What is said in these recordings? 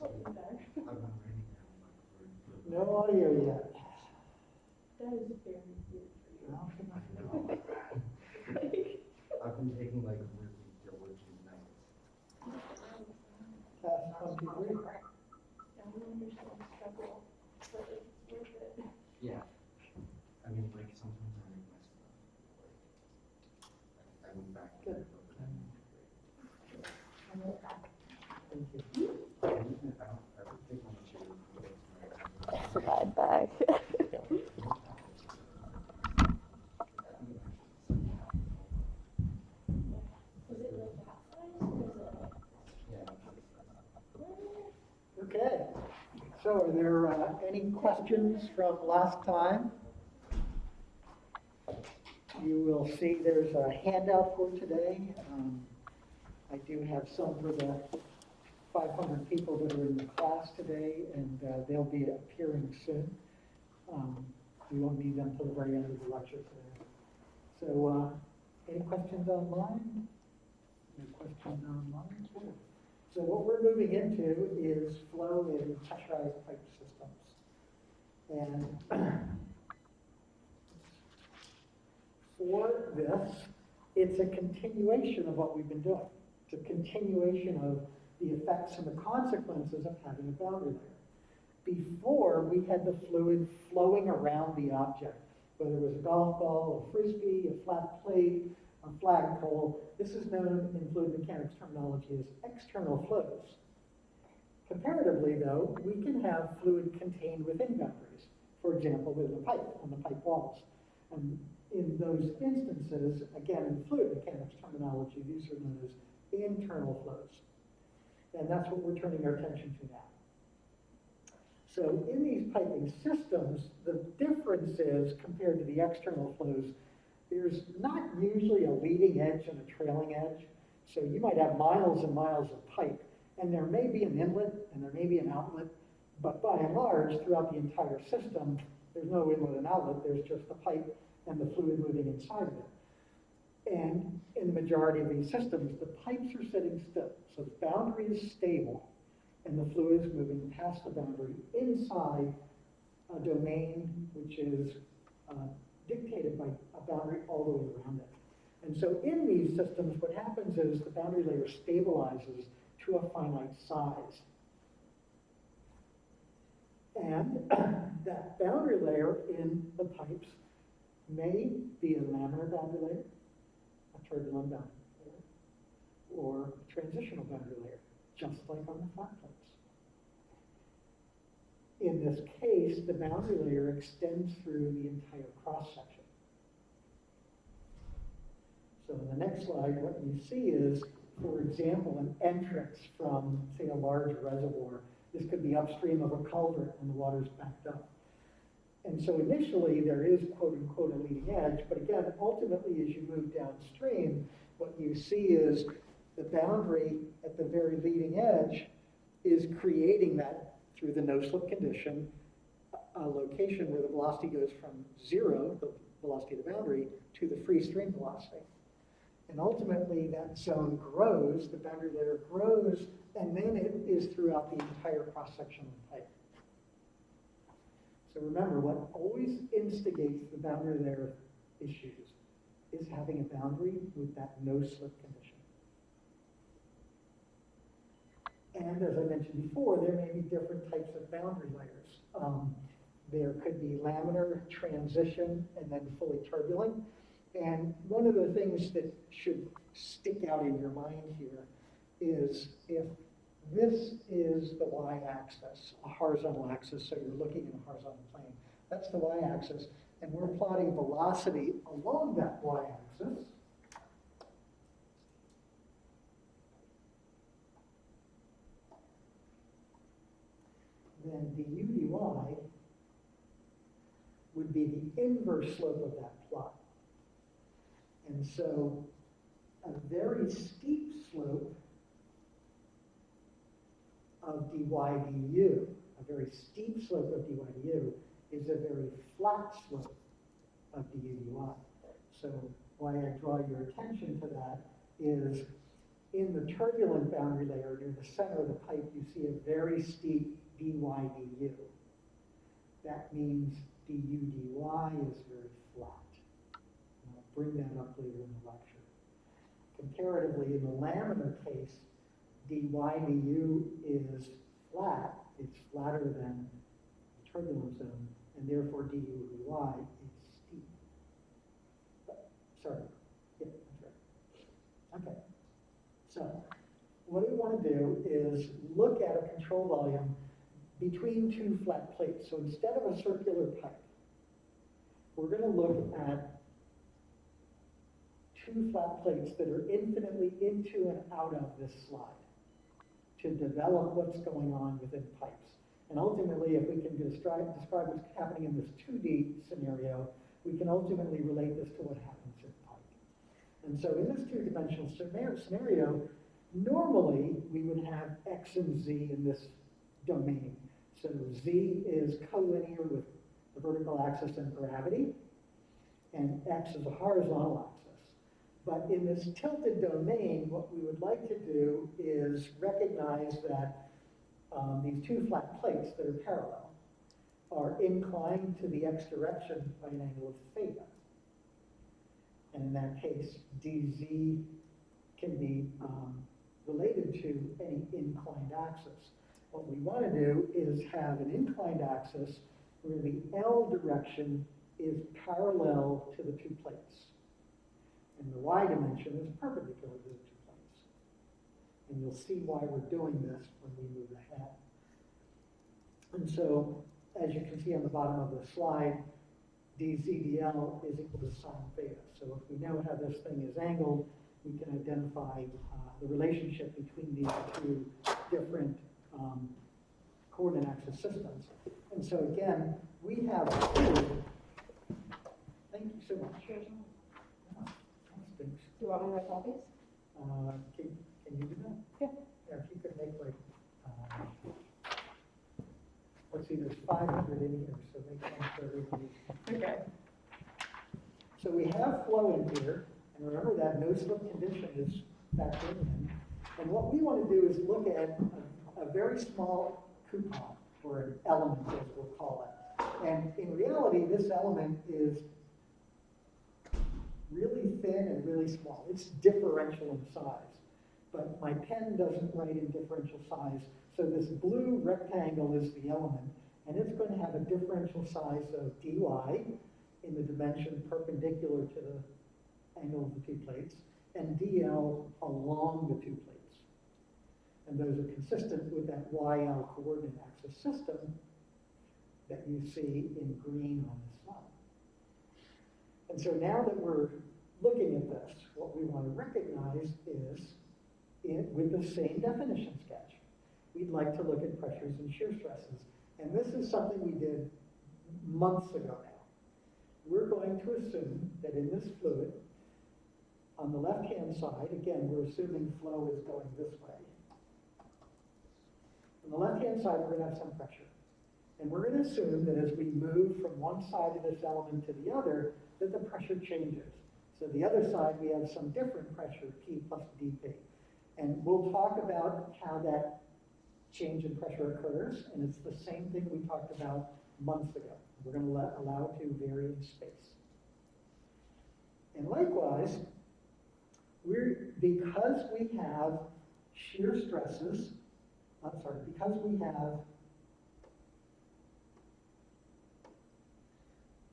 I've been writing down like No audio yet. That is very weird for you. How can I I know. I've been taking like really diligent nights. Test 1, 2, 3. I don't understand the struggle, but it's worth it. Yeah. I mean, like sometimes I make myself like I move back and Good. forth, but Thank you. I would take my chair and go to my Slide back. Is it like that size or is it like? Yeah. Okay. So are there any questions from last time? You will see there's a handout for today. I do have some for the 500 people that are in the class today, and they'll be appearing soon. We won't need them till the very end of the lecture today. So any questions online? Any questions online? Sure. So what we're moving into is flow in pressurized pipe systems. And for this, it's a continuation of what we've been doing. It's a continuation of the effects and the consequences of having a boundary layer. Before, we had the fluid flowing around the object, whether it was a golf ball, a frisbee, a flat plate, a flagpole. This is known in fluid mechanics terminology as external flows. Comparatively, though, we can have fluid contained within boundaries. For example, with a pipe on the pipe walls. And in those instances, again, in fluid mechanics terminology, these are known as internal flows. And that's what we're turning our attention to now. So in these piping systems, the difference is, compared to the external flows, there's not usually a leading edge and a trailing edge. So you might have miles and miles of pipe, and there may be an inlet and there may be an outlet, but by and large, throughout the entire system, there's no inlet and outlet, there's just the pipe and the fluid moving inside of it. And in the majority of these systems, the pipes are sitting still. So the boundary is stable, and the fluid is moving past the boundary inside a domain which is dictated by a boundary all the way around it. And so in these systems, what happens is the boundary layer stabilizes to a finite size. And that boundary layer in the pipes may be a laminar boundary layer, a turbulent boundary layer, or a transitional boundary layer, just like on the flat plates. In this case, the boundary layer extends through the entire cross-section. So in the next slide, what you see is, for example, an entrance from, say, a large reservoir. This could be upstream of a culvert and the water's backed up. And so initially, there is, quote unquote, a leading edge, but again, ultimately, as you move downstream, what you see is the boundary at the very leading edge is creating that, through the no-slip condition, a location where the velocity goes from zero, the velocity of the boundary, to the free stream velocity. And ultimately, that zone grows, the boundary layer grows, and then it is throughout the entire cross-section of the pipe. So remember, what always instigates the boundary layer issues is having a boundary with that no-slip condition. And as I mentioned before, there may be different types of boundary layers. There could be laminar, transition, and then fully turbulent. And one of the things that should stick out in your mind here is if this is the y-axis, a horizontal axis, so you're looking in a horizontal plane. That's the y-axis, and we're plotting velocity along that y-axis. Then du dy would be the inverse slope of that plot. And so a very steep slope of dy du, a very steep slope of dy du, is a very flat slope of du dy. So why I draw your attention to that is In the turbulent boundary layer, near the center of the pipe, you see a very steep dy du. That means du dy is very flat. And I'll bring that up later in the lecture. Comparatively, in the laminar case, dy du is flat. It's flatter than the turbulent zone, and therefore du dy is steep. Sorry. Yeah, that's right. Okay. So, what we want to do is look at a control volume between two flat plates. So instead of a circular pipe, we're going to look at two flat plates that are infinitely into and out of this slide to develop what's going on within pipes. And ultimately, if we can describe what's happening in this 2D scenario, we can ultimately relate this to what happens in pipe. And so in this two-dimensional scenario, normally we would have x and z in this domain. So z is collinear with the vertical axis and gravity, and x is a horizontal axis. But in this tilted domain, what we would like to do is recognize that these two flat plates that are parallel are inclined to the x direction by an angle of theta. And in that case, dz can be related to any inclined axis. What we want to do is have an inclined axis where the L direction is parallel to the two plates. And the y dimension is perpendicular to the two plates. And you'll see why we're doing this when we move ahead. And so, as you can see on the bottom of the slide, dz dl is equal to sine theta. So if we know how this thing is angled, we can identify the relationship between these two different coordinate axis systems. And so again, we have two. Thank you so much. Oh, that stinks. Do you want me to make copies? Can you do that? Yeah. Yeah, if you could make like, let's see, there's 500 in here, so make one for everybody. Okay. So we have flow in here, and remember that no slip condition is factored in. And what we want to do is look at a very small coupon, or an element, as we'll call it. And in reality, this element is really thin and really small. It's differential in size, but my pen doesn't write in differential size. So this blue rectangle is the element, and it's going to have a differential size of dy in the dimension perpendicular to the angle of the two plates, and dl along the two plates. And those are consistent with that YL coordinate axis system that you see in green on this slide. And so now that we're looking at this, what we want to recognize is, with the same definition sketch, we'd like to look at pressures and shear stresses. And this is something we did months ago now. We're going to assume that in this fluid, on the left-hand side, again, we're assuming flow is going this way. On the left-hand side, we're going to have some pressure. And we're going to assume that as we move from one side of this element to the other, that the pressure changes. So the other side, we have some different pressure, P plus dP. And we'll talk about how that change in pressure occurs, and it's the same thing we talked about months ago. We're going to allow it to vary in space. And likewise, because we have shear stresses, because we have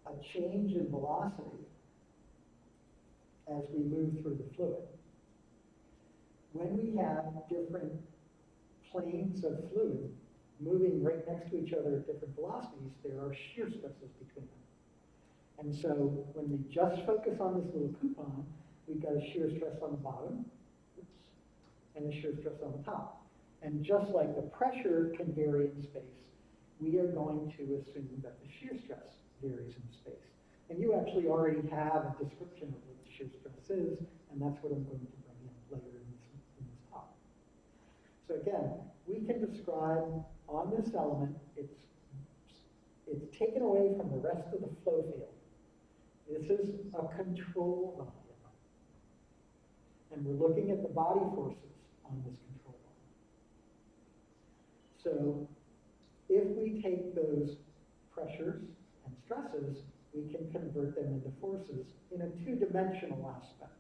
a change in velocity as we move through the fluid, when we have different planes of fluid moving right next to each other at different velocities, there are shear stresses between them. And so when we just focus on this little coupon, we've got a shear stress on the bottom, and a shear stress on the top. And just like the pressure can vary in space, we are going to assume that the shear stress varies in space. And you actually already have a description of what the shear stress is, and that's what I'm going to bring in later in this talk. So again, we can describe on this element, it's taken away from the rest of the flow field. This is a control volume. And we're looking at the body forces on this control volume. So if we take those pressures and stresses, we can convert them into forces in a two-dimensional aspect.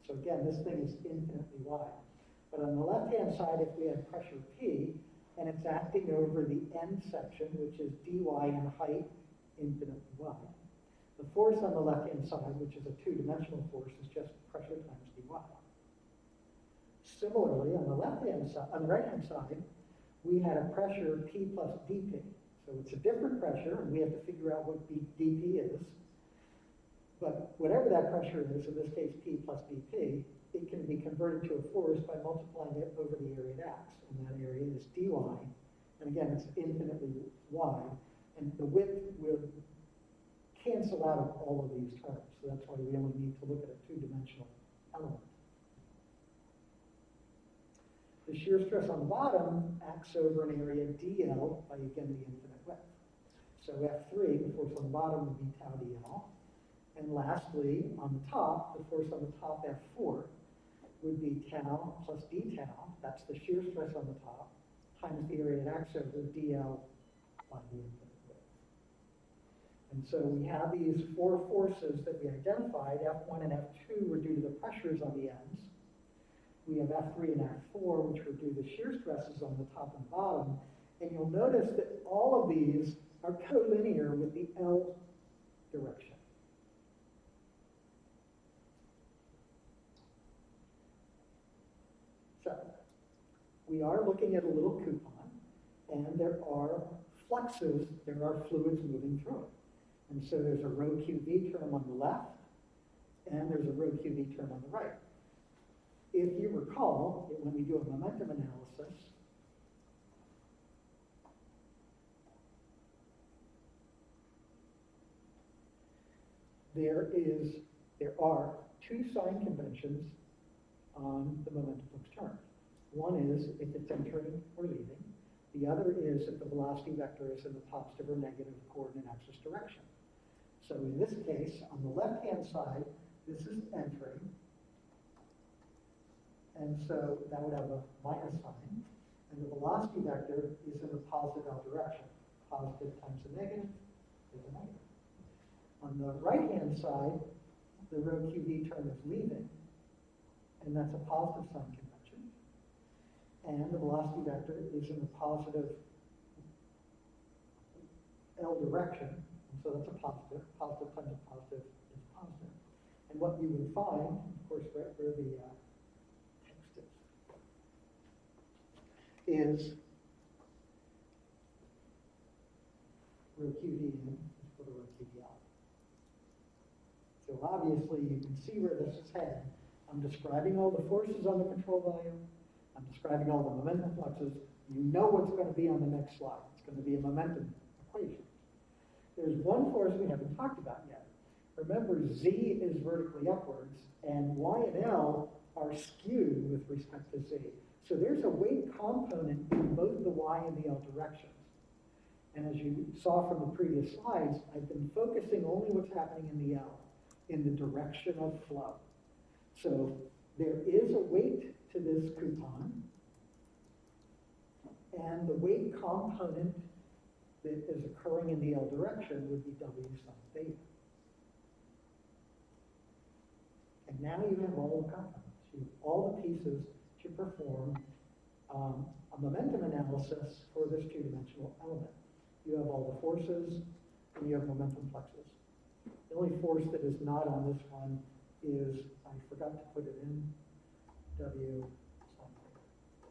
So again, this thing is infinitely wide. But on the left-hand side, if we have pressure P, and it's acting over the end section, which is dy in height, infinitely wide. The force on the left-hand side, which is a two-dimensional force, is just pressure times dy. Similarly, on the left-hand side, on the right-hand side, we had a pressure P plus dP. So it's a different pressure, and we have to figure out what dP is. But whatever that pressure is, in this case P plus dP, it can be converted to a force by multiplying it over the area it acts. And that area is dy. And again, it's infinitely wide. And the width will cancel out of all of these terms. So that's why we only need to look at a two-dimensional element. The shear stress on the bottom acts over an area dl by, again, the infinite width. So F3, the force on the bottom, would be tau dl. And lastly, on the top, the force on the top, F4, would be tau plus d tau. That's the shear stress on the top, times the area it acts over, dl by the infinite width. And so we have these four forces that we identified. F1 and F2 were due to the pressures on the ends. We have F3 and F4, which were due to the shear stresses on the top and bottom. And you'll notice that all of these are collinear with the L direction. So we are looking at a little coupon, and there are fluxes, there are fluids moving through it. And so there's a rho QV term on the left, and there's a rho QV term on the right. If you recall, that when we do a momentum analysis, there are two sign conventions on the momentum flux term. One is if it's entering or leaving. The other is if the velocity vector is in the positive or negative coordinate axis direction. So in this case, on the left-hand side, this is entering. And so that would have a minus sign. And the velocity vector is in the positive L direction. Positive times a negative is a negative. On the right-hand side, the rho QV term is leaving. And that's a positive sign convention. And the velocity vector is in the positive L direction. And so that's a positive. Positive times a positive is positive. And what you would find, of course, right where the text is rho QV in is for the rho QV out. So obviously you can see where this is heading. I'm describing all the forces on the control volume. I'm describing all the momentum fluxes. You know what's going to be on the next slide. It's going to be a momentum equation. There's one force we haven't talked about yet. Remember, Z is vertically upwards, and Y and L are skewed with respect to Z. So there's a weight component in both the Y and the L directions. And as you saw from the previous slides, I've been focusing only what's happening in the L, in the direction of flow. So there is a weight to this coupon, and the weight component that is occurring in the L direction would be W sine theta. And now you have all the components. You have all the pieces to perform a momentum analysis for this two-dimensional element. You have all the forces, and you have momentum fluxes. The only force that is not on this one is, I forgot to put it in, W sine theta.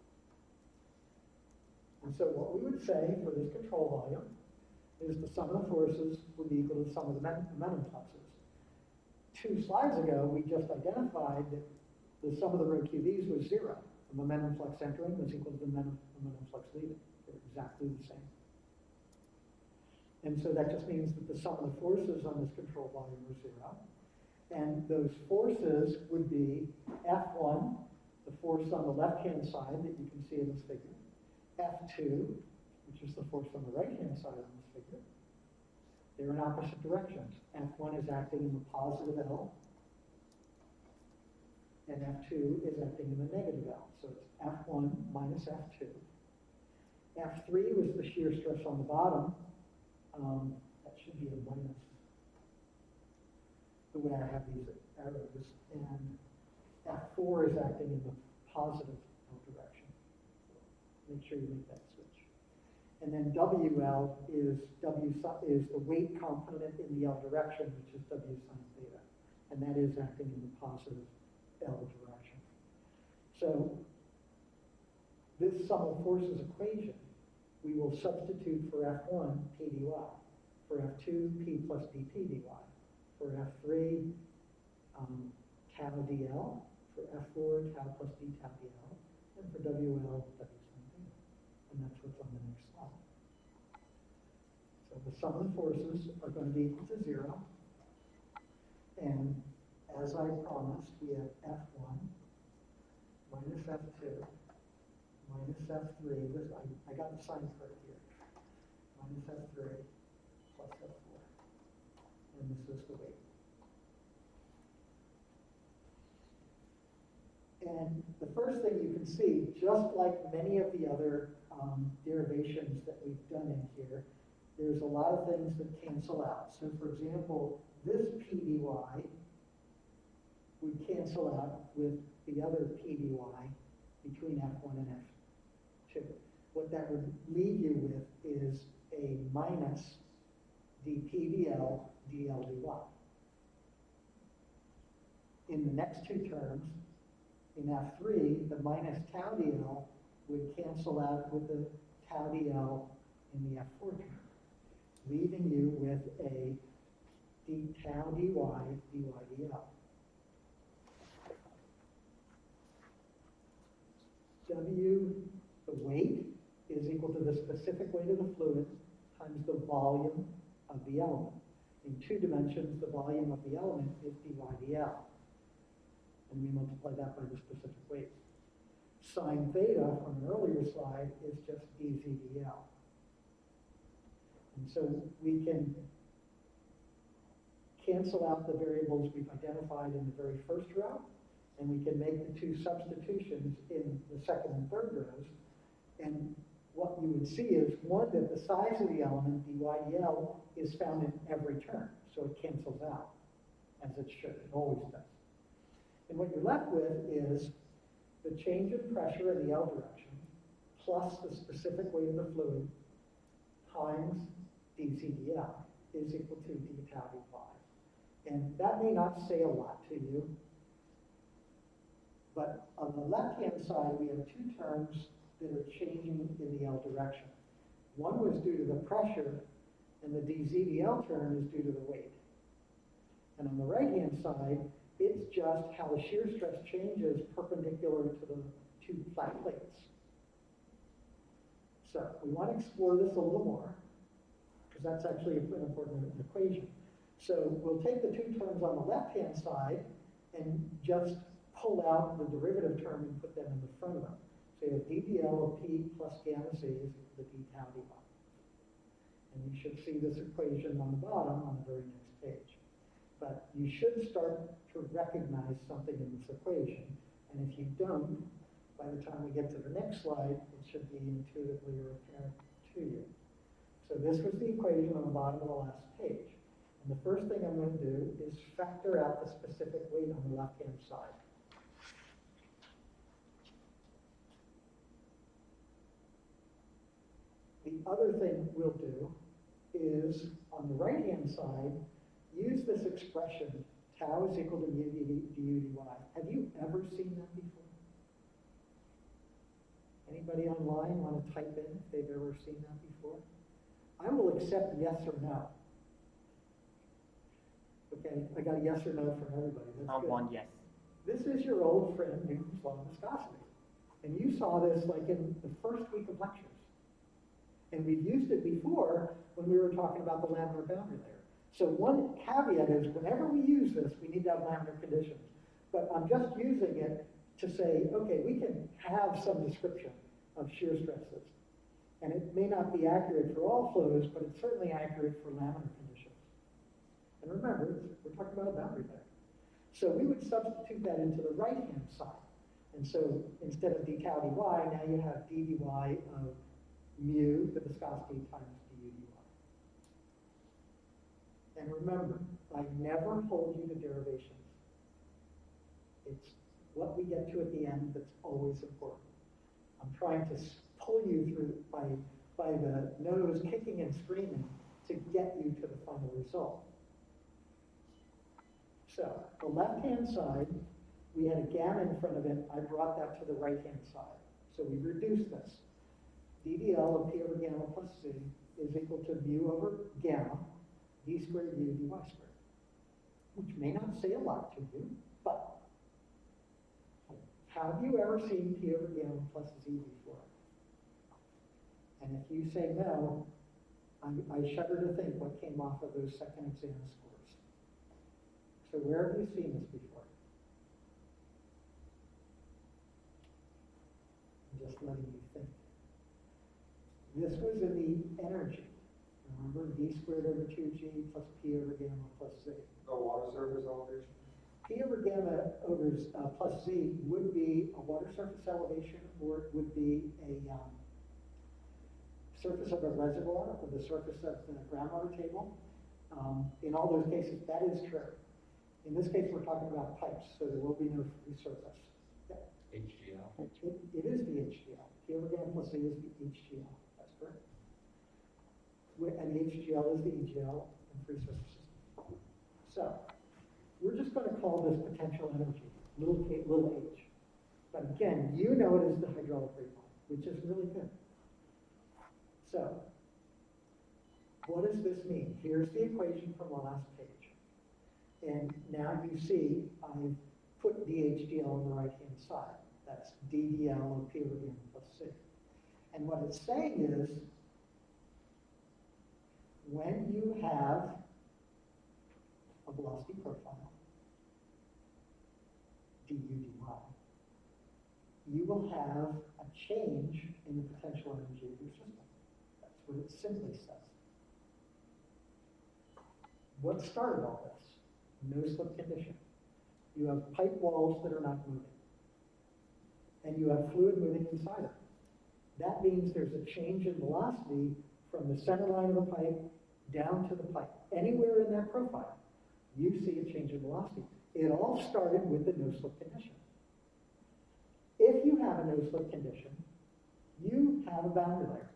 And so what we would say for this control volume is the sum of the forces would be equal to the sum of the momentum fluxes. 2 slides ago, we just identified that the sum of the rho QVs was 0. The momentum flux entering was equal to the momentum flux leaving. They're exactly the same. And so that just means that the sum of the forces on this control volume are 0. And those forces would be F1, the force on the left-hand side that you can see in this figure, F2, which is the force on the right-hand side on this figure. They're in opposite directions. F1 is acting in the positive L, and F2 is acting in the negative L. So it's F1 minus F2. F3 was the shear stress on the bottom. That should be a minus, the way I have these arrows. And F4 is acting in the positive L direction. So make sure you make that switch. And then WL is the weight component in the L direction, which is W sine theta. And that is acting in the positive L direction. So this sum of forces equation, we will substitute for F1, P dy, for F2, P plus dP dy, for F3, tau dL, for F4, tau plus d tau dL, and for WL, W sine theta. And that's what's on the next slide. So the sum of forces are going to be equal to 0. And as I promised, we have F1 minus F2 minus F3. I got the sign correct here. Minus F3 plus F4. And this is the weight. And the first thing you can see, just like many of the other derivations that we've done in here, there's a lot of things that cancel out. So for example, this P dy would cancel out with the other P dy between F1 and F2. What that would leave you with is a minus dP dL, dL dy. In the next two terms, in F3, the minus tau dL would cancel out with the tau dL in the F4 term, leaving you with a d tau dy, dy dL. W, the weight, is equal to the specific weight of the fluid times the volume of the element. In two dimensions, the volume of the element is dy dL. And we multiply that by the specific weight. Sine theta from an earlier slide is just dz dL. And so we can cancel out the variables we've identified in the very first row, and we can make the two substitutions in the second and third rows. And what you would see is, one, that the size of the element, dy dl, is found in every term, so it cancels out, as it should, it always does. And what you're left with is the change in pressure in the L direction, plus the specific weight of the fluid, times dz dl, is equal to d tau dy. And that may not say a lot to you, but on the left-hand side, we have two terms that are changing in the L direction. One was due to the pressure, and the dz dl term is due to the weight. And on the right-hand side, it's just how the shear stress changes perpendicular to the two flat plates. So we want to explore this a little more, because that's actually an important equation. So we'll take the two terms on the left-hand side and just pull out the derivative term and put them in the front of them. So you have ddl of p plus gamma c is equal to d tau dy. And you should see this equation on the bottom on the very next page. But you should start to recognize something in this equation. And if you don't, by the time we get to the next slide, it should be intuitively apparent to you. So this was the equation on the bottom of the last page. And the first thing I'm going to do is factor out the specific weight on the left-hand side. The other thing we'll do is, on the right-hand side, use this expression, tau is equal to mu du dy. Have you ever seen that before? Anybody online want to type in if they've ever seen that before? I will accept yes or no. Okay, I got a yes or no from everybody. That's good. One yes. This is your old friend Newton's law of viscosity. And you saw this like in the first week of lectures. And we've used it before when we were talking about the laminar boundary layer. So one caveat is whenever we use this, we need to have laminar conditions. But I'm just using it to say, okay, we can have some description of shear stresses. And it may not be accurate for all flows, but it's certainly accurate for laminar conditions. And remember, we're talking about a boundary layer. So we would substitute that into the right-hand side. And so instead of d tau dy, now you have d dy of mu, the viscosity, times du dy. And remember, I never hold you to derivations. It's what we get to at the end that's always important. I'm trying to pull you through by the nose kicking and screaming to get you to the final result. So the left-hand side, we had a gamma in front of it. I brought that to the right-hand side. So we reduced this. ddl of p over gamma plus c is equal to mu over gamma, d squared u dy squared, which may not say a lot to you, but have you ever seen p over gamma plus z before? And if you say no, I shudder to think what came off of those second exam scores. So where have you seen this before? I'm just letting you think. This was in the energy. Remember, d squared over 2g plus p over gamma plus z. The water surface elevation? P over gamma over plus z would be a water surface elevation, or it would be a surface of a reservoir or the surface of the groundwater table. In all those cases, that is true. In this case, we're talking about pipes, so there will be no free surface. Yeah. HGL. It is the HGL. P over gamma plus z is the HGL. That's correct. And the HGL is the EGL and free surface system. So we're just going to call this potential energy, little h. But again, you know it as the hydraulic rate line, which is really good. So what does this mean? Here's the equation from the last page. And now you see I've put dHdl on the right-hand side. That's ddl of p over gamma plus c. And what it's saying is, when you have a velocity profile, du dy, you will have a change in the potential energy of your system. That's what it simply says. What started all this? No slip condition. You have pipe walls that are not moving. And you have fluid moving inside them. That means there's a change in velocity from the center line of the pipe down to the pipe. Anywhere in that profile, you see a change in velocity. It all started with the no-slip condition. If you have a no-slip condition, you have a boundary layer.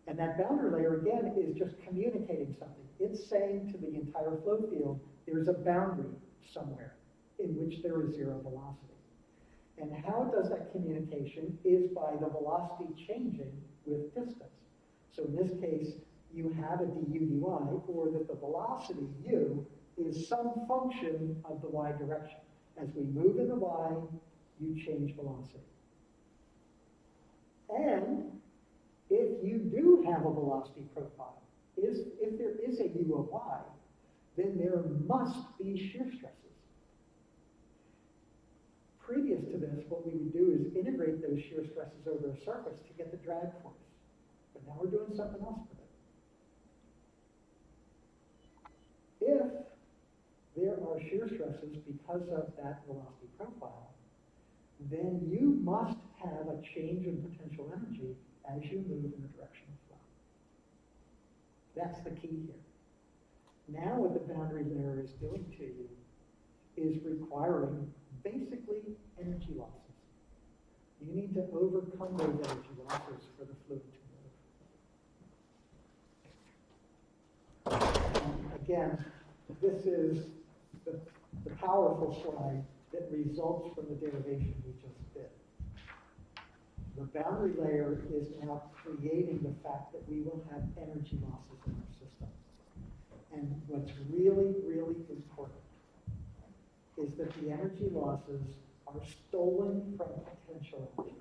And that boundary layer, again, is just communicating something. It's saying to the entire flow field, there's a boundary somewhere in which there is zero velocity. And how it does that communication is by the velocity changing with distance. So in this case, you have a du dy, or that the velocity u is some function of the y direction. As we move in the y, you change velocity. And if you do have a velocity profile, if there is a u of y, then there must be shear stresses. Previous to this, what we would do is integrate those shear stresses over a surface to get the drag force. But now we're doing something else with it. If there are shear stresses because of that velocity profile, then you must have a change in potential energy as you move in the direction of flow. That's the key here. Now what the boundary layer is doing to you is requiring basically energy losses. You need to overcome those energy losses for the fluid to move. Again, this is the powerful slide that results from the derivation we just did. The boundary layer is now creating the fact that we will have energy losses in our system. And what's really, really important is that the energy losses are stolen from potential energy,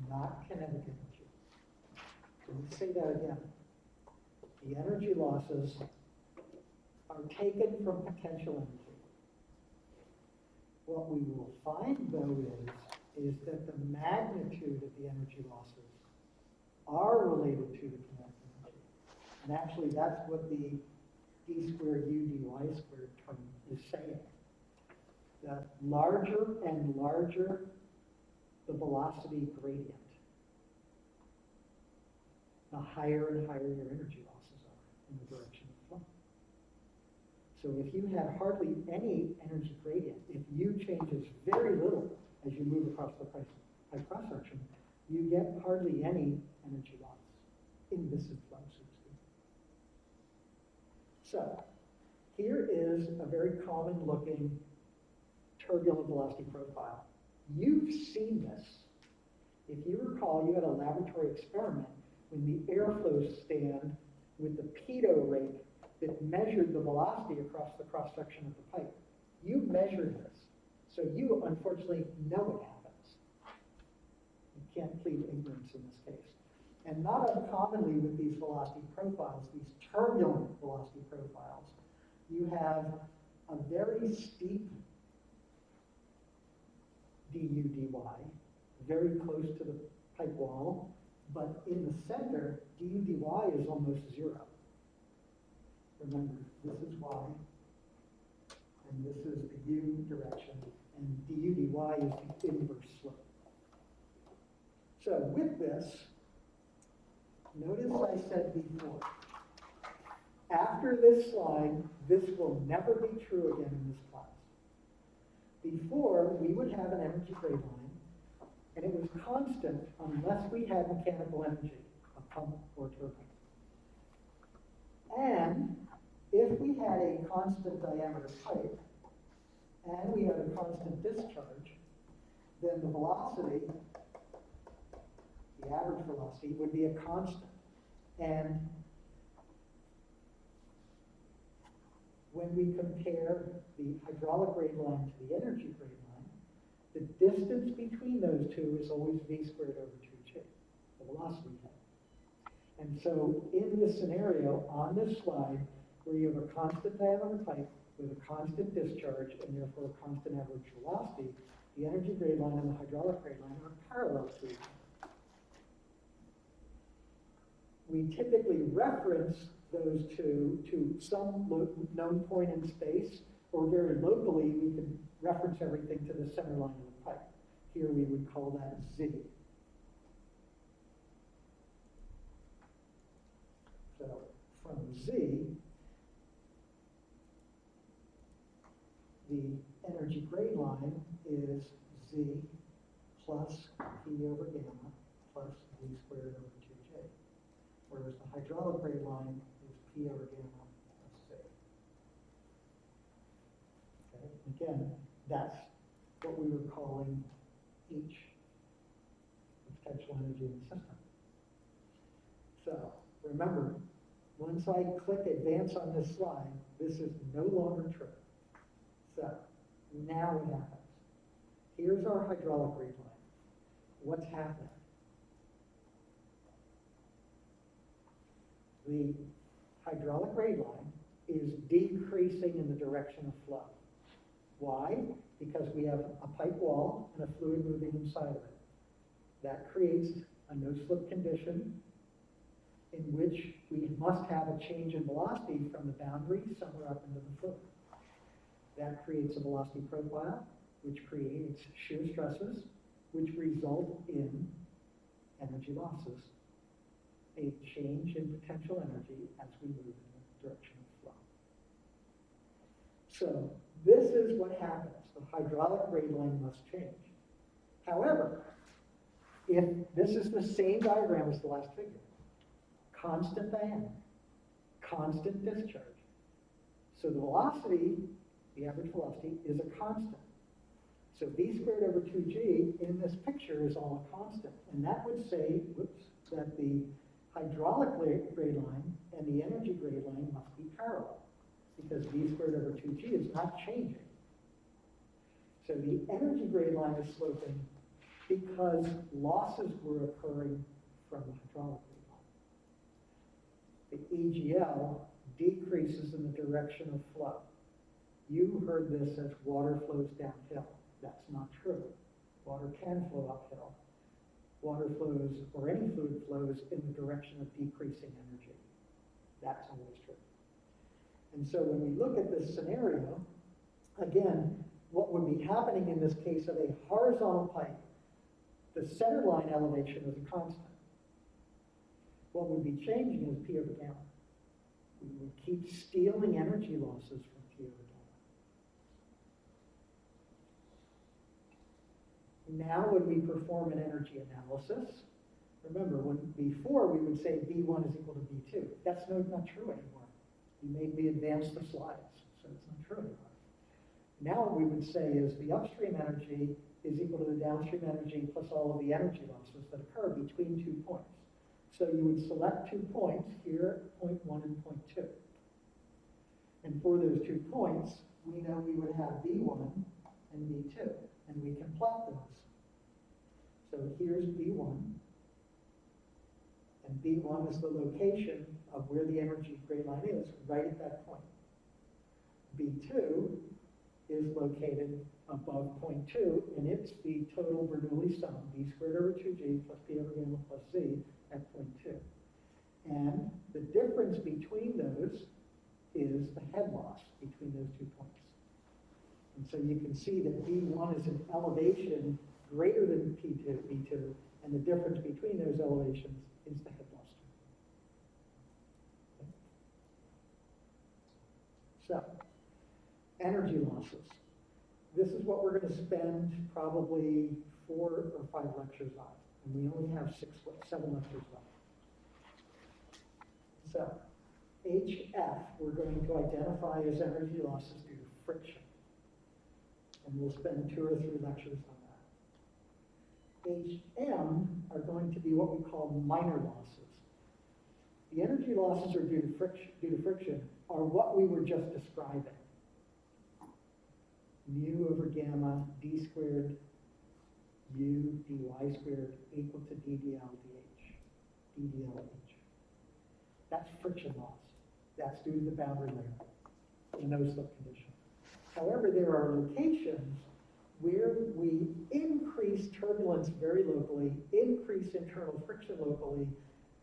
not kinetic energy. Let me say that again. The energy losses are taken from potential energy. What we will find, though, is that the magnitude of the energy losses are related to the kinetic energy. And actually, that's what the d squared u dy squared term is saying. The larger and larger the velocity gradient, the higher and higher your energy losses are in the direction of flow. So if you had hardly any energy gradient, if U changes very little as you move across the pipe cross-section, you get hardly any energy loss, invisive flow, so to speak. So here is a very common looking turbulent velocity profile. You've seen this. If you recall, you had a laboratory experiment when the airflow stand with the pitot rate that measured the velocity across the cross-section of the pipe. You measured this. So you, unfortunately, know it happens. You can't plead ignorance in this case. And not uncommonly with these velocity profiles, these turbulent velocity profiles, you have a very steep du dy, very close to the pipe wall, but in the center, du dy is almost zero. Remember, this is y, and this is the u direction, and du dy is the inverse slope. So with this, notice I said before, after this slide, this will never be true again in this class. Before, we would have an energy grade line, and it was constant unless we had mechanical energy, a pump or turbine. And if we had a constant diameter pipe, and we had a constant discharge, then the velocity, the average velocity, would be a constant. And when we compare the hydraulic grade line to the energy grade line, the distance between those two is always v squared over 2g, the velocity head. And so in this scenario, on this slide, where you have a constant diameter pipe with a constant discharge and therefore a constant average velocity, the energy grade line and the hydraulic grade line are parallel to each other. We typically reference those two to some known point in space, or very locally, we can reference everything to the center line of the pipe. Here we would call that Z. So from Z, the energy grade line is Z plus P over gamma plus V squared over 2J. Whereas the hydraulic grade line is P over gamma plus C. Okay? Again, that's what we were calling H, the potential energy in the system. So remember, once I click advance on this slide, this is no longer true. So now what happens? Here's our hydraulic grade line. What's happening? The hydraulic grade line is decreasing in the direction of flow. Why? Because we have a pipe wall and a fluid moving inside of it. That creates a no-slip condition in which we must have a change in velocity from the boundary somewhere up into the fluid. That creates a velocity profile, which creates shear stresses, which result in energy losses, a change in potential energy as we move in the direction of flow. So this is what happens. The hydraulic grade line must change. However, if this is the same diagram as the last figure, constant diameter, constant discharge. So the velocity, the average velocity, is a constant. So v squared over 2g in this picture is all a constant. And that would say, whoops, that the hydraulic grade line and the energy grade line must be parallel, because v squared over 2g is not changing. So the energy grade line is sloping because losses were occurring from the hydraulic grade line. The EGL decreases in the direction of flow. You heard this as water flows downhill. That's not true. Water can flow uphill. Water flows, or any fluid flows, in the direction of decreasing energy. That's always true. And so when we look at this scenario, Again, what would be happening in this case of a horizontal pipe, the center line elevation is a constant. What would be changing is P over gamma. We would keep stealing energy losses from P over gamma. Now when we perform an energy analysis, remember before we would say B1 is equal to B2. That's not true anymore. You made me advance the slides, so it's not true anymore. Now what we would say is the upstream energy is equal to the downstream energy plus all of the energy losses that occur between 2 points. So you would select 2 points here, point 1 and point 2. And for those 2 points, we know we would have B1 and B2, and we can plot those. So here's B1, and B1 is the location of where the energy gray line is, right at that point. B2 is located above point 2, and it's the total Bernoulli sum, B squared over 2G plus P over gamma plus Z at point 2. And the difference between those is the head loss between those 2 points. And so you can see that B1 is an elevation greater than B2, and the difference between those elevations is the head loss. Okay. So, energy losses. This is what we're going to spend probably 4 or 5 lectures on, and we only have 7 lectures left. So, HF, we're going to identify as energy losses due to friction, and we'll spend 2 or 3 lectures on that. HM are going to be what we call minor losses. The energy losses are due to friction are what we were just describing. Mu over gamma d squared u dy squared equal to ddl dh. That's friction loss. That's due to the boundary layer, the no-slip condition. However, there are locations where we increase turbulence very locally, increase internal friction locally,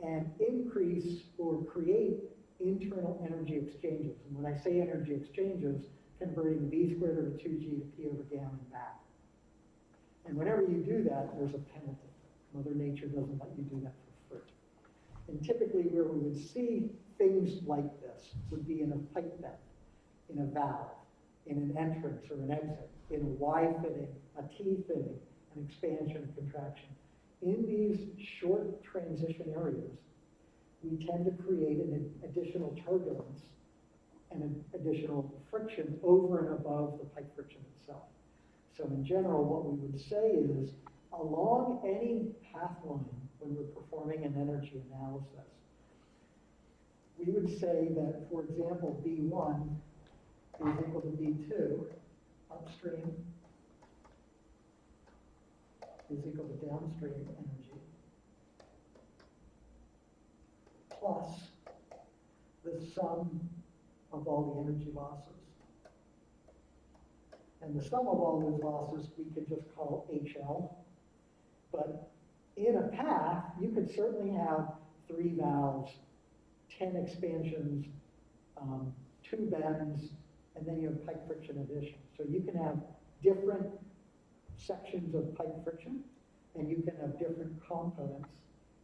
and increase or create internal energy exchanges. And when I say energy exchanges, converting V squared over 2G to P over gamma and back. And whenever you do that, there's a penalty. Mother Nature doesn't let you do that for free. And typically where we would see things like this would be in a pipe bed, in a valve, in an entrance or an exit, in a Y fitting, a T fitting, an expansion and contraction. In these short transition areas, we tend to create an additional turbulence and an additional friction over and above the pipe friction itself. So in general, what we would say is, along any path line when we're performing an energy analysis, we would say that, for example, B1 is equal to B2, upstream is equal to downstream energy, plus the sum of all the energy losses. And the sum of all those losses we could just call HL. But in a path, you could certainly have 3 valves, 10 expansions, 2 bends, and then you have pipe friction addition. So you can have different sections of pipe friction, and you can have different components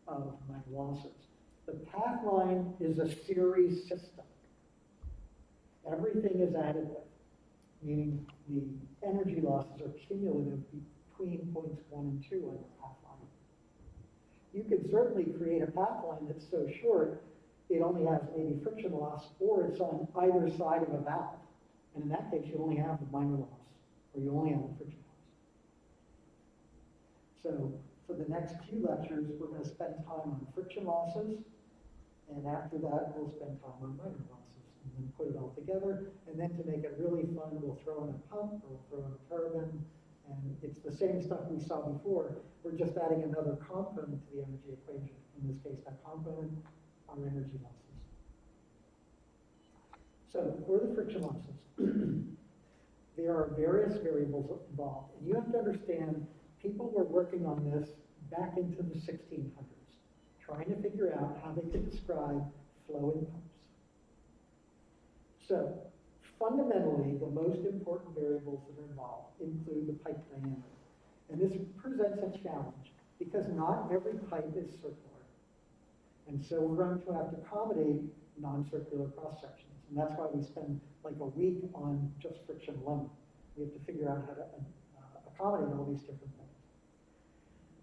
of minor losses. The path line is a series system. Everything is additive, meaning the energy losses are cumulative between points 1 and 2 on the path line. You can certainly create a path line that's so short, it only has maybe friction loss, or it's on either side of a valve. And in that case, you only have the minor loss, or you only have the friction loss. So for the next few lectures, we're going to spend time on friction losses, and after that, we'll spend time on minor losses, and then put it all together. And then to make it really fun, we'll throw in a pump, or we'll throw in a turbine, and it's the same stuff we saw before. We're just adding another component to the energy equation. In this case, that component are energy losses. So for the friction losses, there are various variables involved. And you have to understand, people were working on this back into the 1600s, trying to figure out how they could describe flow in pumps. So fundamentally, the most important variables that are involved include the pipe diameter. And this presents a challenge because not every pipe is circular. And so we're going to have to accommodate non-circular cross-sections. And that's why we spend like a week on just friction alone. We have to figure out how to accommodate all these different things.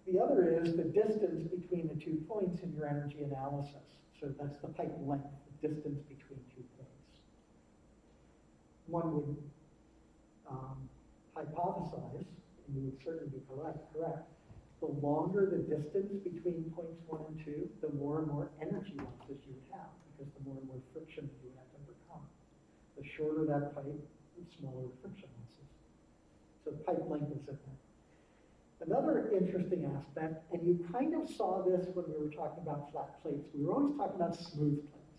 The other is the distance between the 2 points in your energy analysis. So that's the pipe length, the distance between 2 points. One would hypothesize, and you would certainly be correct, the longer the distance between points 1 and 2, the more and more energy losses you would have, because the more and more friction you would have to overcome. The shorter that pipe, the smaller the friction losses. So pipe length is in there. Another interesting aspect, and you kind of saw this when we were talking about flat plates. We were always talking about smooth plates.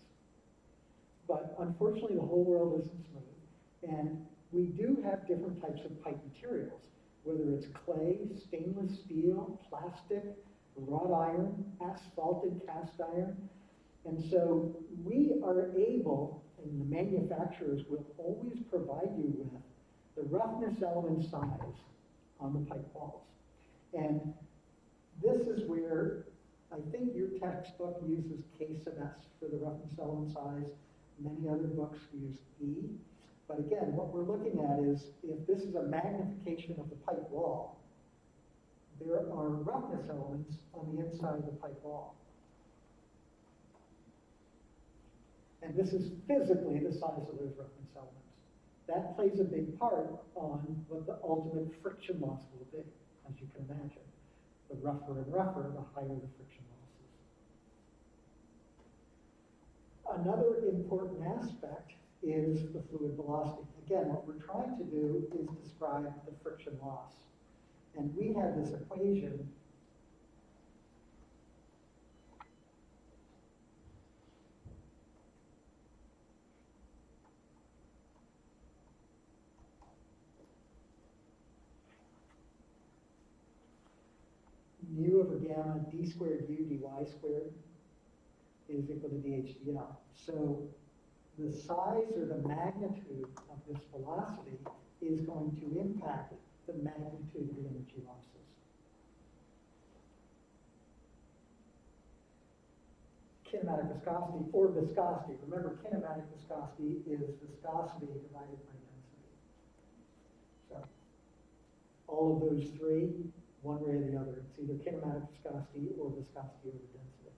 But unfortunately, the whole world isn't smooth. And we do have different types of pipe materials, whether it's clay, stainless steel, plastic, wrought iron, asphalted cast iron. And so we are able, and the manufacturers will always provide you with the roughness element size on the pipe walls. And this is where I think your textbook uses K/S for the roughness element size. Many other books use E. But again, what we're looking at is if this is a magnification of the pipe wall, there are roughness elements on the inside of the pipe wall. And this is physically the size of those roughness elements. That plays a big part on what the ultimate friction loss will be, as you can imagine. The rougher and rougher, the higher the friction losses. Another important aspect is the fluid velocity. Again, what we're trying to do is describe the friction loss. And we have this equation mu over gamma d squared u dy squared is equal to dHdl. So the size or the magnitude of this velocity is going to impact the magnitude of the energy losses. Kinematic viscosity or viscosity. Remember, kinematic viscosity is viscosity divided by density. So all of those three, one way or the other, it's either kinematic viscosity or viscosity over density.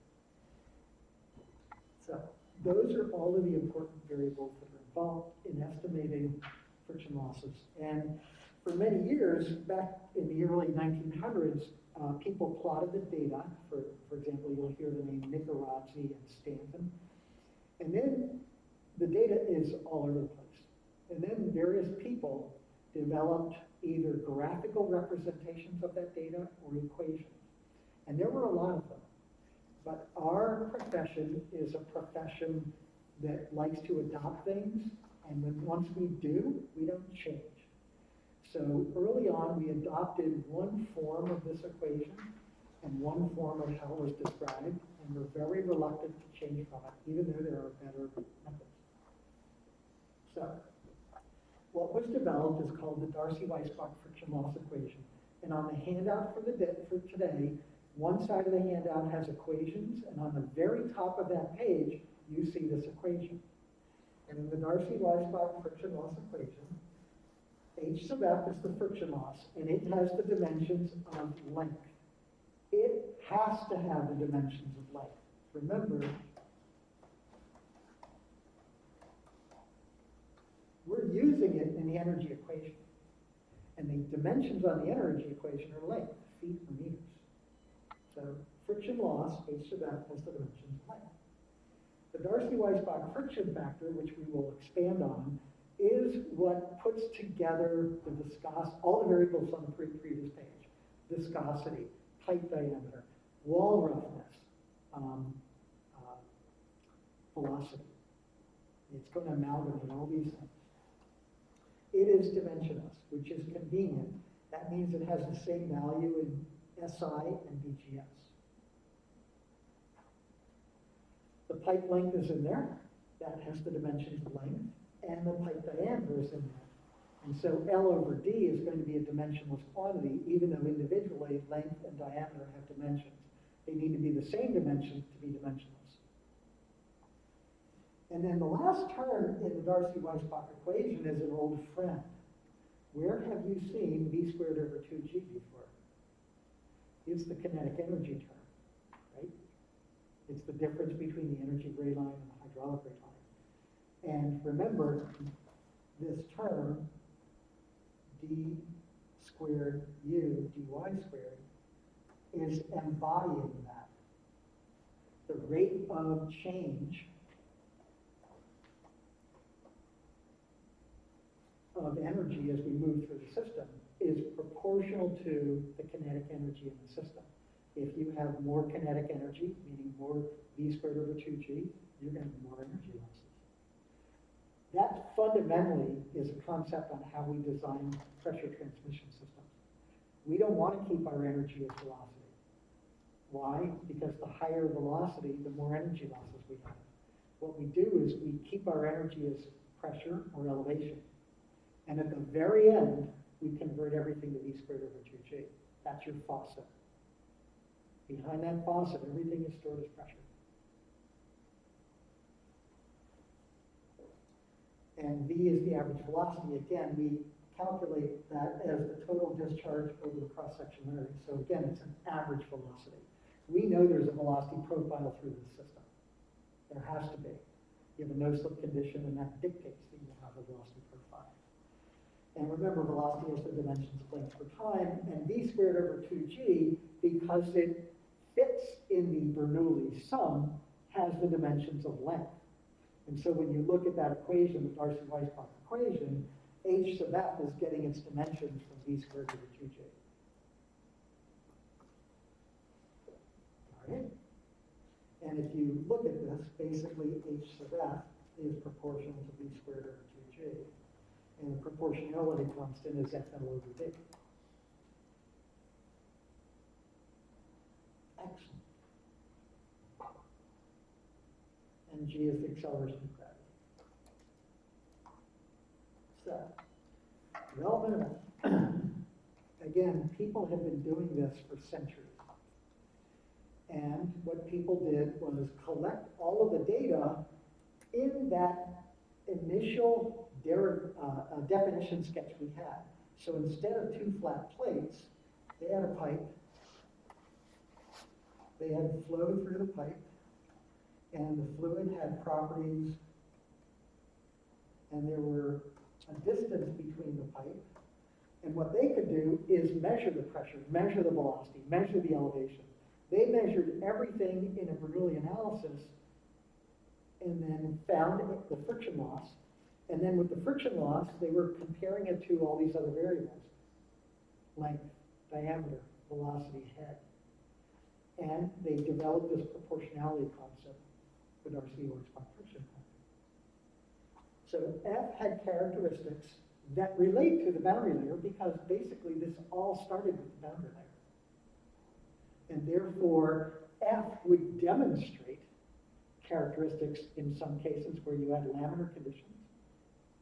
So those are all of the important variables that are involved in estimating friction losses. And for many years, back in the early 1900s, people plotted the data. For example, you'll hear the name Nicorazzi and Stanton. And then the data is all over the place. And then various people developed either graphical representations of that data or equations. And there were a lot of them. But our profession is a profession that likes to adopt things, and once we do, we don't change. So early on, we adopted one form of this equation and one form of how it was described, and we're very reluctant to change from it, even though there are better methods. So what was developed is called the Darcy-Weisbach friction loss equation. And on the handout for today, one side of the handout has equations, and on the very top of that page, you see this equation. And in the Darcy-Weisbach friction loss equation, H sub F is the friction loss, and it has the dimensions of length. It has to have the dimensions of length. Remember, we're using it in the energy equation. And the dimensions on the energy equation are length, feet or meters. So friction loss, H sub F, has the dimensions of length. The Darcy-Weisbach friction factor, which we will expand on, is what puts together the viscosity, all the variables on the previous page. Viscosity, pipe diameter, wall roughness, velocity. It's going to amalgamate all these things. It is dimensionless, which is convenient. That means it has the same value in SI and BGS. The pipe length is in there. That has the dimensions of length. and the pipe diameter is in there. And so L over D is going to be a dimensionless quantity, even though individually length and diameter have dimensions. They need to be the same dimensions to be dimensionless. And then the last term in the Darcy-Weisbach equation is an old friend. Where have you seen v squared over 2g before? It's the kinetic energy term, right? It's the difference between the energy gray line and the hydraulic gray line. And remember, this term, d squared u dy squared, is embodying that. The rate of change of energy as we move through the system is proportional to the kinetic energy in the system. If you have more kinetic energy, meaning more v squared over 2g, you're going to have more energy losses. That fundamentally is a concept on how we design pressure transmission systems. We don't want to keep our energy as velocity. Why? Because the higher velocity, the more energy losses we have. What we do is we keep our energy as pressure or elevation. And at the very end, we convert everything to v squared over 2g. That's your faucet. Behind that faucet, everything is stored as pressure. And v is the average velocity. Again, we calculate that as the total discharge over the cross-section area. So again, it's an average velocity. We know there's a velocity profile through the system. There has to be. You have a no-slip condition, and that dictates that you have a velocity profile. And remember, velocity has the dimensions of length per time, and v squared over 2g, because it fits in the Bernoulli sum, has the dimensions of length. And so when you look at that equation, the Darcy-Weisbach equation, h sub f is getting its dimensions from v squared over 2g. All right? And if you look at this, basically h sub f is proportional to v squared over 2g. And the proportionality constant is FL over D. Excellent. And G is the acceleration of gravity. So, development of again, people have been doing this for centuries. And what people did was collect all of the data in that initial definition sketch we had. So instead of two flat plates, they had a pipe. They had flow through the pipe, and the fluid had properties, and there were a distance between the pipe. And what they could do is measure the pressure, measure the velocity, measure the elevation. They measured everything in a Bernoulli analysis and then found the friction loss. And then with the friction loss, they were comparing it to all these other variables: length, diameter, velocity, head. And they developed this proportionality concept, the Darcy-Weisbach friction concept. So F had characteristics that relate to the boundary layer, because basically this all started with the boundary layer. And therefore, F would demonstrate characteristics in some cases where you had laminar conditions,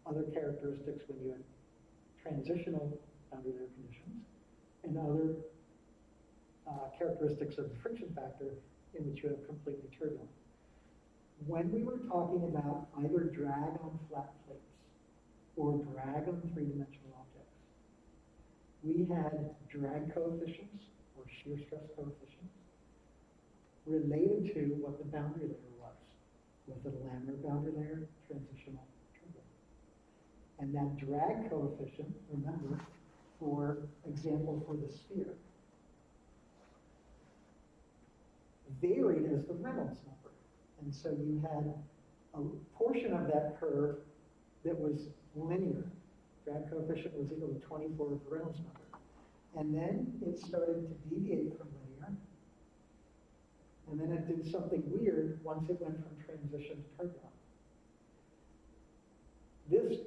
other characteristics when you had transitional boundary layer conditions, and other characteristics of the friction factor in which you have completely turbulent. When we were talking about either drag on flat plates or drag on three-dimensional objects, we had drag coefficients or shear stress coefficients related to what the boundary layer was. Was it a laminar boundary layer, transitional, turbulent? And that drag coefficient, remember, for example, for the sphere, varied as the Reynolds number. And so you had a portion of that curve that was linear. Drag coefficient was equal to 24 of the Reynolds number. And then it started to deviate from linear. And then it did something weird once it went from transition to turbulent. This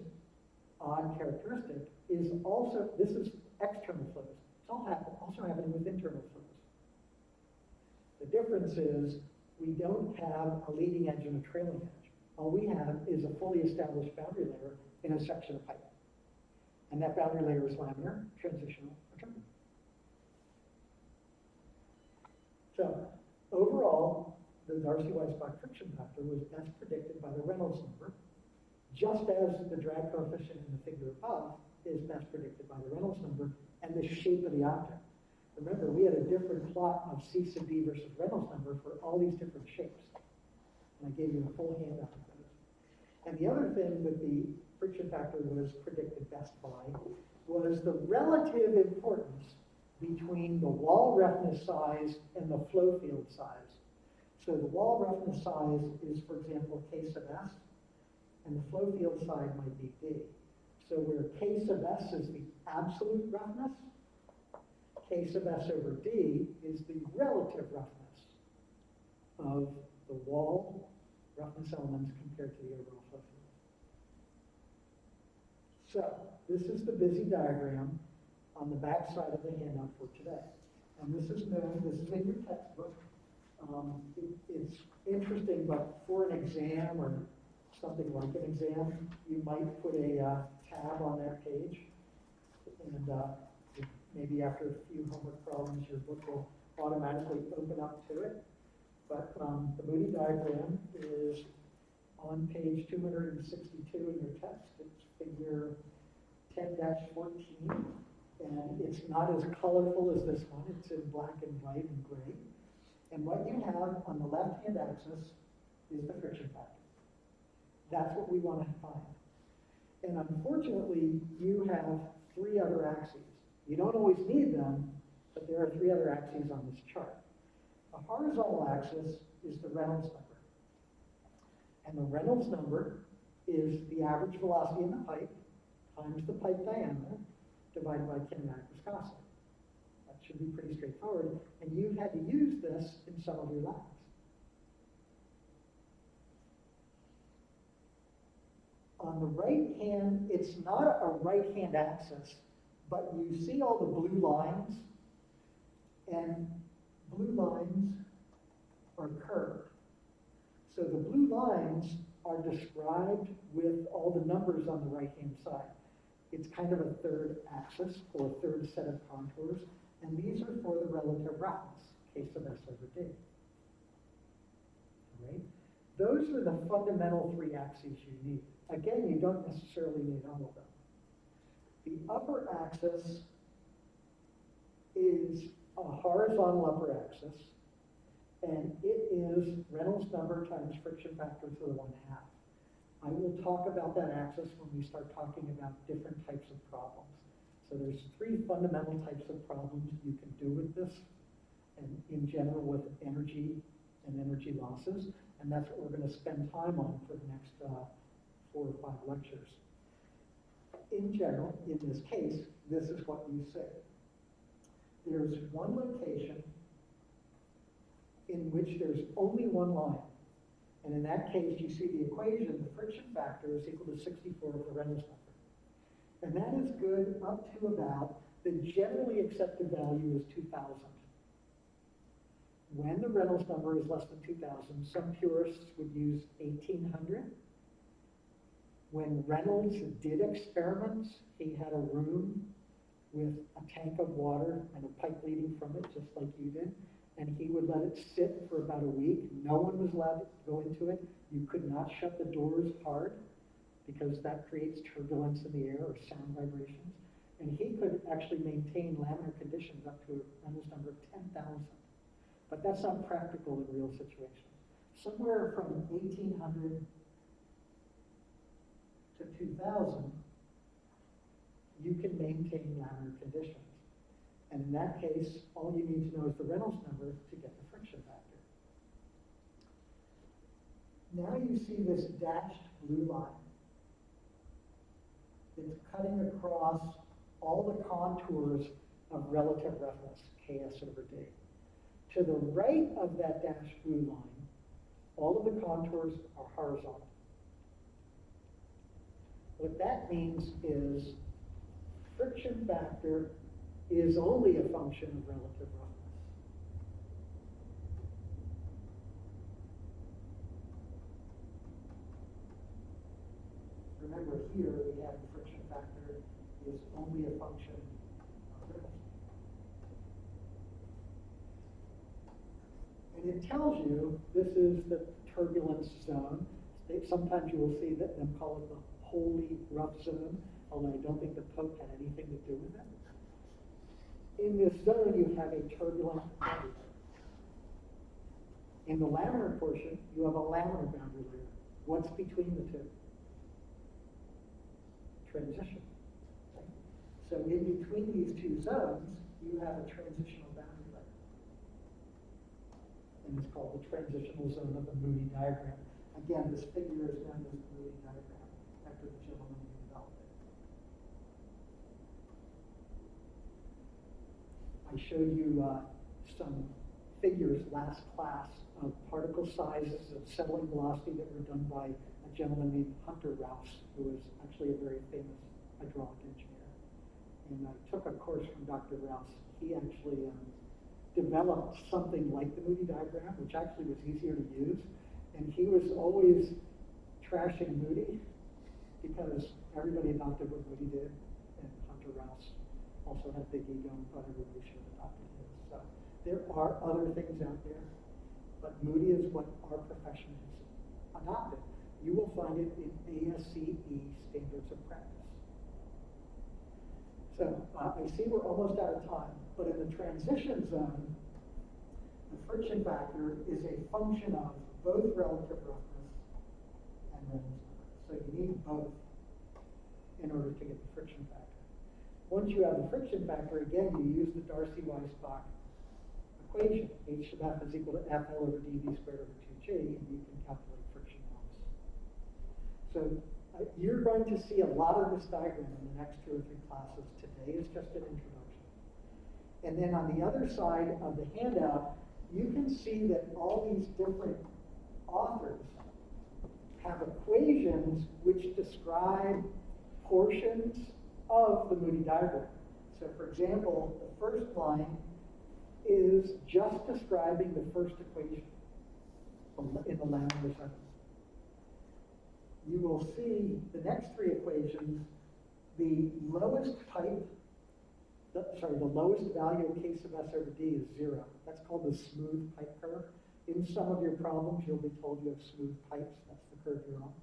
odd characteristic is also, this is external flows. It's also happening with internal flows. The difference is we don't have a leading edge and a trailing edge. All we have is a fully established boundary layer in a section of pipe. And that boundary layer is laminar, transitional, or terminal. So overall, the Darcy-Weisbach friction factor was best predicted by the Reynolds number, just as the drag coefficient in the figure above is best predicted by the Reynolds number and the shape of the object. Remember, we had a different plot of C sub D versus Reynolds number for all these different shapes. And I gave you a full handout of those. And the other thing that the friction factor was predicted best by was the relative importance between the wall roughness size and the flow field size. So the wall roughness size is, for example, K sub S, and the flow field size might be D. So where K sub S is the absolute roughness, K sub S over D is the relative roughness of the wall roughness elements compared to the overall flow field. So this is the busy diagram on the back side of the handout for today. And this is known, this is in your textbook. It's interesting, but for an exam or something like an exam, you might put a tab on that page. And maybe after a few homework problems, your book will automatically open up to it. But the Moody diagram is on page 262 in your text. It's figure 10-14. And it's not as colorful as this one. It's in black and white and gray. And what you have on the left-hand axis is the friction factor. That's what we want to find. And unfortunately, you have three other axes. You don't always need them, but there are three other axes on this chart. The horizontal axis is the Reynolds number. And the Reynolds number is the average velocity in the pipe times the pipe diameter divided by kinematic viscosity. That should be pretty straightforward. And you've had to use this in some of your labs. On the right hand, it's not a right-hand axis, but you see all the blue lines, and blue lines are curved. So the blue lines are described with all the numbers on the right-hand side. It's kind of a third axis or a third set of contours, and these are for the relative roughness, K sub S over D. Right? Those are the fundamental three axes you need. Again, you don't necessarily need all of them. The upper axis is a horizontal upper axis, and it is Reynolds number times friction factor to the 1/2. I will talk about that axis when we start talking about different types of problems. So there's three fundamental types of problems you can do with this, and in general with energy and energy losses, and that's what we're going to spend time on for the next 4 or 5 lectures. In general, in this case, this is what you say. There's one location in which there's only one line. And in that case, you see the equation, the friction factor is equal to 64 of the Reynolds number. And that is good up to about, the generally accepted value is 2,000. When the Reynolds number is less than 2,000, some purists would use 1,800. When Reynolds did experiments, he had a room with a tank of water and a pipe leading from it, just like you did. And he would let it sit for about a week. No one was allowed to go into it. You could not shut the doors hard because that creates turbulence in the air or sound vibrations. And he could actually maintain laminar conditions up to a Reynolds number of 10,000. But that's not practical in real situations. Somewhere from 1,800 to 2,000, you can maintain laminar conditions. And in that case, all you need to know is the Reynolds number to get the friction factor. Now you see this dashed blue line. It's cutting across all the contours of relative roughness, Ks over D. To the right of that dashed blue line, all of the contours are horizontal. What that means is friction factor is only a function of relative roughness. remember here, we have the friction factor is only a function of rate. And it tells you this is the turbulence zone. Sometimes you will see that them call it the wholly rough zone, although I don't think the Pope had anything to do with it. In this zone, you have a turbulent boundary layer. In the laminar portion, you have a laminar boundary layer. What's between the two? Transition. Okay? So in between these two zones, you have a transitional boundary layer. And it's called the transitional zone of the Moody diagram. Again, this figure is known as the Moody diagram after the gentleman who developed it. I showed you some figures last class of particle sizes of settling velocity that were done by a gentleman named Hunter Rouse, who was actually a very famous hydraulic engineer. And I took a course from Dr. Rouse. He actually developed something like the Moody diagram, which actually was easier to use. And he was always trashing Moody because everybody adopted what Moody did, and Hunter Rouse also had a big ego and thought everybody should have adopted his. So there are other things out there, but Moody is what our profession has adopted. You will find it in ASCE standards of practice. So I see we're almost out of time, but in the transition zone, the friction factor is a function of both relative roughness and Reynolds number. So you need both in order to get the friction factor. Once you have the friction factor, again, you use the Darcy-Weisbach equation. H sub F is equal to FL over dV squared over 2G, and you can calculate friction loss. So you're going to see a lot of this diagram in the next 2 or 3 classes. Today is just an introduction. And then on the other side of the handout, you can see that all these different authors have equations which describe portions of the Moody diagram. So for example, the first line is just describing the first equation in the laminar zone. You will see the next 3 equations, the lowest value of K sub S over D is 0. That's called the smooth pipe curve. In some of your problems, you'll be told you have smooth pipes. That's the curve you're on.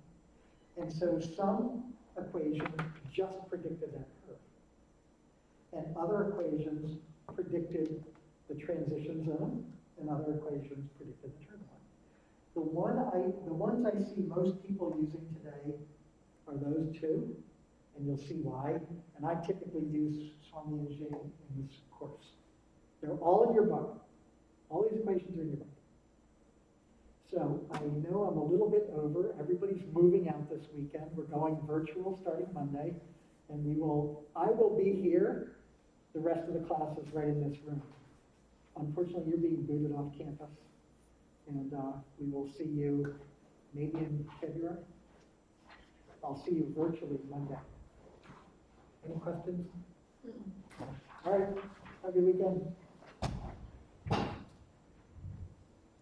And so some equations just predicted that curve. And other equations predicted the transition zone, and other equations predicted the turbulence. The ones I see most people using today are those 2, and you'll see why. And I typically use Swami and Jane in this course. They're all in your book. All these equations are in your book. So I know I'm a little bit over. Everybody's moving out this weekend. We're going virtual starting Monday, and I will be here. The rest of the class is right in this room. Unfortunately, you're being booted off campus, and we will see you maybe in February. I'll see you virtually Monday. Any questions? All right. Have a good weekend.